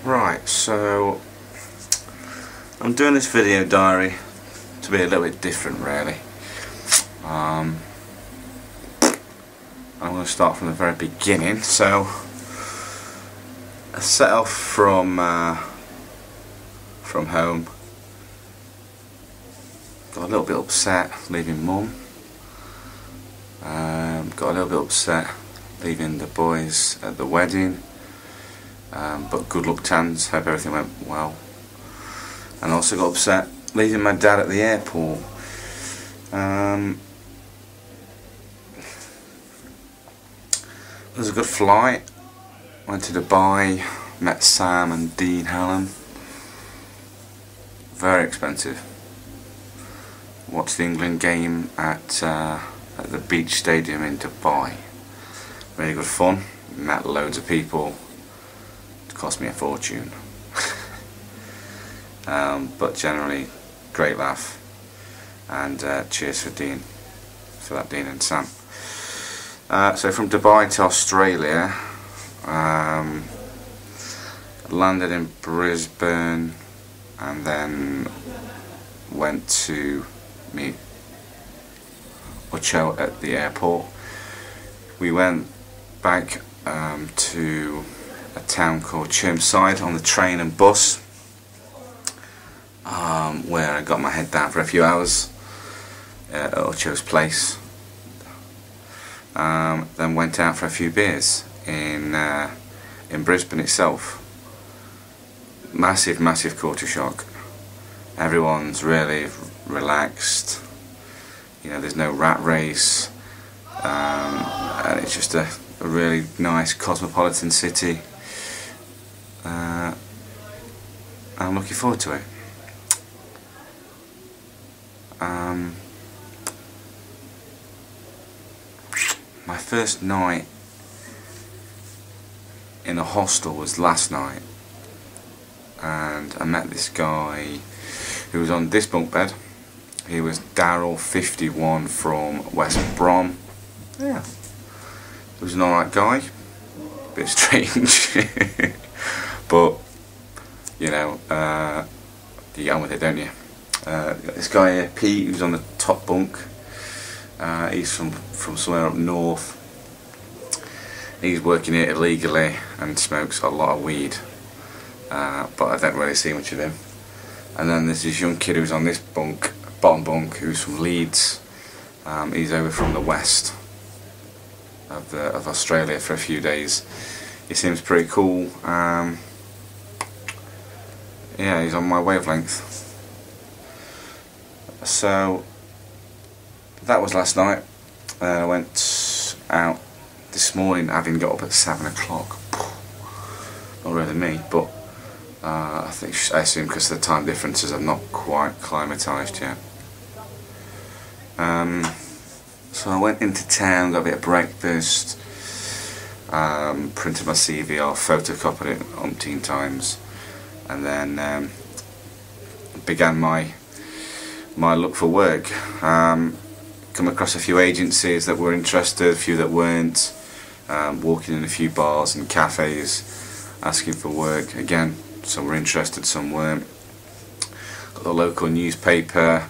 Right, so I'm doing this video diary to be a little bit different really. I'm going to start from the very beginning. So I set off from home. Got a little bit upset leaving Mum. Got a little bit upset leaving the boys at the wedding. But good luck, Tans, hope everything went well. And also got upset leaving my dad at the airport. It was a good flight. Went to Dubai, met Sam and Dean Hallam. Very expensive. Watched the England game at the beach stadium in Dubai. Really good fun. Met loads of people. It cost me a fortune. But generally, great laugh. And cheers for Dean, Dean and Sam. So from Dubai to Australia, landed in Brisbane and then went to meet Ocho at the airport. We went back to a town called Chermside on the train and bus, where I got my head down for a few hours at Ocho's place. Then went out for a few beers in Brisbane itself. Massive culture shock. Everyone's really relaxed. You know, there's no rat race, and it's just a really nice cosmopolitan city. I'm looking forward to it. My first night in a hostel was last night, and I met this guy who was on this bunk bed. He was Daryl, 51, from West Brom. Yeah, he was an alright guy, a bit strange, but you know, you get on with it, don't you? Got this guy here, Pete, who's on the top bunk. He's from somewhere up north. He's working here illegally and smokes a lot of weed, but I don't really see much of him. And then there's this young kid who's on this bunk, bottom bunk, who's from Leeds. He's over from the west of Australia for a few days. He seems pretty cool. Yeah, he's on my wavelength. So that was last night. I went out this morning, having got up at 7 o'clock. Not really me, but I assume because of the time differences, I'm not quite acclimatised yet. So I went into town, got a bit of breakfast, printed my CV off, photocopied it umpteen times, and then began my look for work. Come across a few agencies that were interested, a few that weren't, walking in a few bars and cafes asking for work. Again, some were interested, some weren't. Got the local newspaper,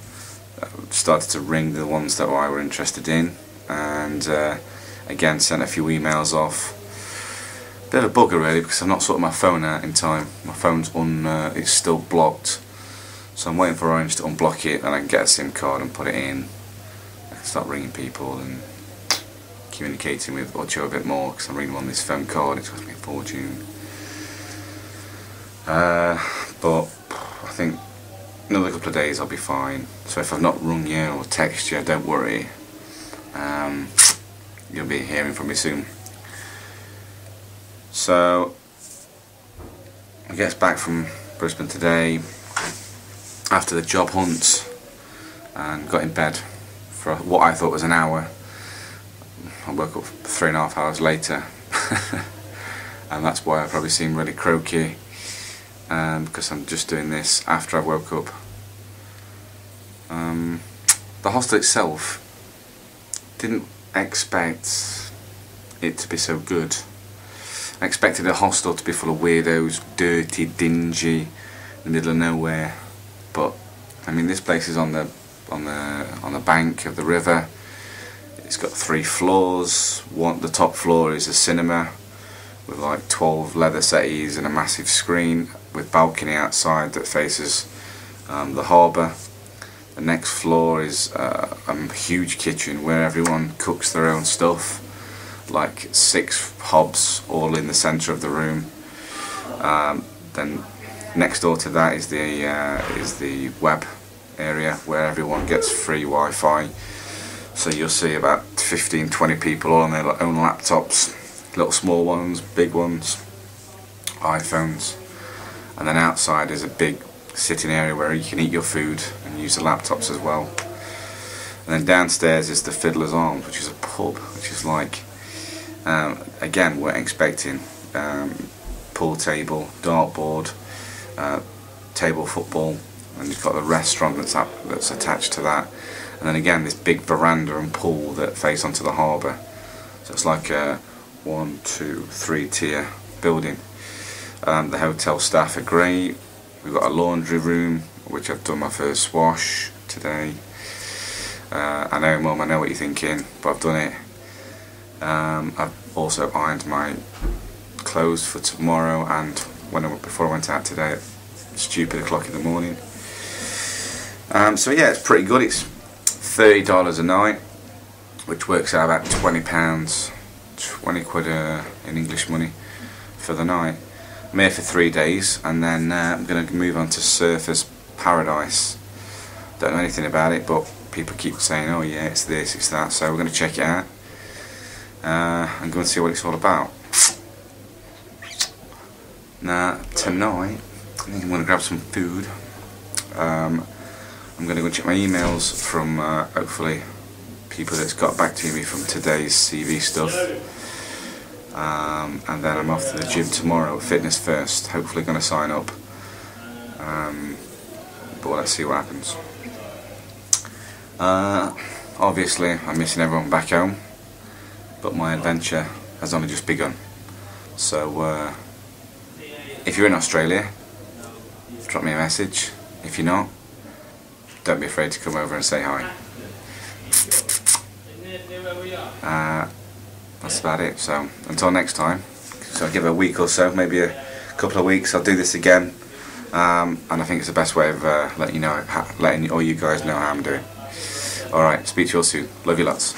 started to ring the ones that I were interested in, and again sent a few emails off. Bit of a bugger really, because I've not sorted my phone out in time. My phone's it's still blocked, so I'm waiting for Orange to unblock it and I can get a SIM card and put it in. I can start ringing people and communicating with Ocho a bit more, because I'm ringing them on this phone card. It's cost me a fortune. But I think another couple of days I'll be fine. So if I've not rung you or texted you, don't worry. You'll be hearing from me soon. So I guess back from Brisbane today after the job hunt, and got in bed for what I thought was an hour. I woke up 3.5 hours later, and that's why I probably seem really croaky, because I'm just doing this after I woke up. The hostel itself, didn't expect it to be so good. I expected a hostel to be full of weirdos, dirty, dingy, in the middle of nowhere, but I mean this place is on the bank of the river. It's got 3 floors. The top floor is a cinema with like 12 leather settees and a massive screen with balcony outside that faces the harbour. The next floor is a huge kitchen where everyone cooks their own stuff, like 6 hobs all in the centre of the room. Then next door to that is the web area where everyone gets free Wi-Fi. So you'll see about 15-20 people all on their own laptops, little small ones, big ones, iPhones. And then outside is a big sitting area where you can eat your food and use the laptops as well. And then downstairs is the Fiddler's Arms, which is a pub, which is like, again, we're expecting pool table, dartboard, table football, and you've got the restaurant that's attached to that. And then again this big veranda and pool that face onto the harbour. So it's like a 1, 2, 3 tier building. The hotel staff are great. We've got a laundry room, which I've done my first wash today. I know, Mum, I know what you're thinking, but I've done it. I've also ironed my clothes for tomorrow and before I went out today at stupid o'clock in the morning. So yeah, it's pretty good. It's $30 a night, which works out about £20, 20 quid in English money for the night. I'm here for 3 days, and then I'm going to move on to Surfers Paradise. Don't know anything about it, but people keep saying, oh yeah, it's this, it's that, so we're going to check it out and go and see what it's all about. Now, tonight, I think I'm going to grab some food. I'm going to go check my emails from hopefully people that's got back to me from today's CV stuff, and then I'm off to the gym tomorrow, Fitness First, hopefully going to sign up, but let's see what happens. Obviously I'm missing everyone back home, but my adventure has only just begun. So if you're in Australia, drop me a message. If you're not, don't be afraid to come over and say hi. That's about it. So until next time, so I'll give it a week or so, maybe a couple of weeks, I'll do this again, and I think it's the best way of letting all you guys know how I'm doing. Alright, speak to you all soon. Love you lots.